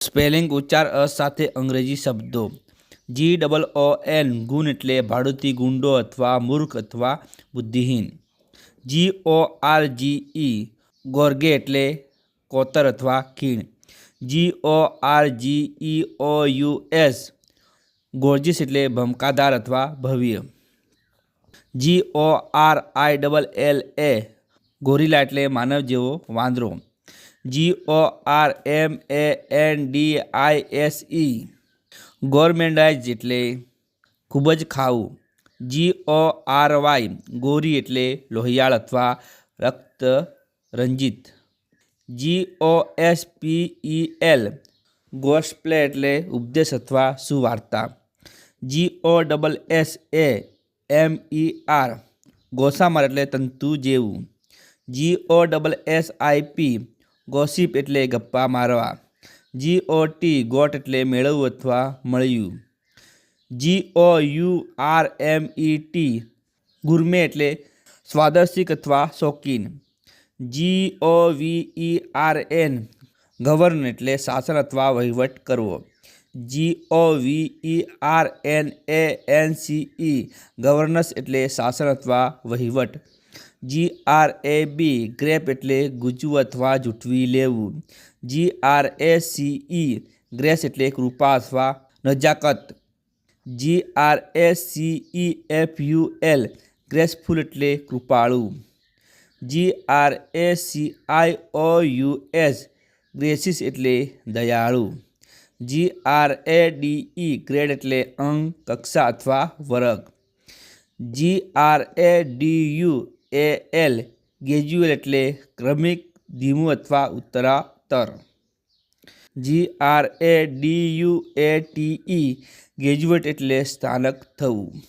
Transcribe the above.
Spelling ઉચ્ચાર અ સાથે અંગ્રેજી શબ્દો. GOON ગુણ એટલે ભાડુતી, ગુંડો અથવા મૂર્ખ અથવા બુદ્ધિહીન. GORGE ગોર્ગે એટલે કોતર અથવા ખીણ. GORGEOUS ગોર્જિસ એટલે ભમકાદાર અથવા ભવ્ય. GORILLA ગોરીલા એટલે માનવ જેવો વાંદરો. GORMANDISE ગોરમેન્ડાઇઝ એટલે ખૂબ જ ખાવું. GORY ગોરી એટલે લોહિયાળ અથવા રક્ત રંજિત. GOSPEL ગોસ્પેલ એટલે ઉપદેશ અથવા સુવાર્તા. GOSSAMER ગોસામર એટલે તંતુ જેવું. GOSSIP ગોસિપ એટલે ગપ્પા મારવા. GOT ગોટ એટલે મેળવવું અથવા મળ્યું. GOURMET ગુરમે એટલે સ્વાદરસિક અથવા શોખીન. GOVERN ગવર્ન એટલે શાસન અથવા વહીવટ કરવો. GOVERNANCE ગવર્નન્સ એટલે શાસન અથવા વહીવટ. GRAB ગ્રેપ એટલે ગૂંચવું અથવા જૂઠવી લેવું. GRACE ગ્રેસ એટલે કૃપા અથવા નજાકત. GRACEFUL ગ્રેસફુલ એટલે કૃપાળુ. GRACIOUS ગ્રેસિસ એટલે દયાળુ. GRADE ગ્રેડ એટલે અંક, કક્ષા અથવા વર્ગ. GRADUAL ગ્રેજ્યુઅલ એટલે ક્રમિક, ધીમું અથવા ઉત્તરોત્તર. GRADUATE ગ્રેજ્યુએટ એટલે સ્નાતક થવું.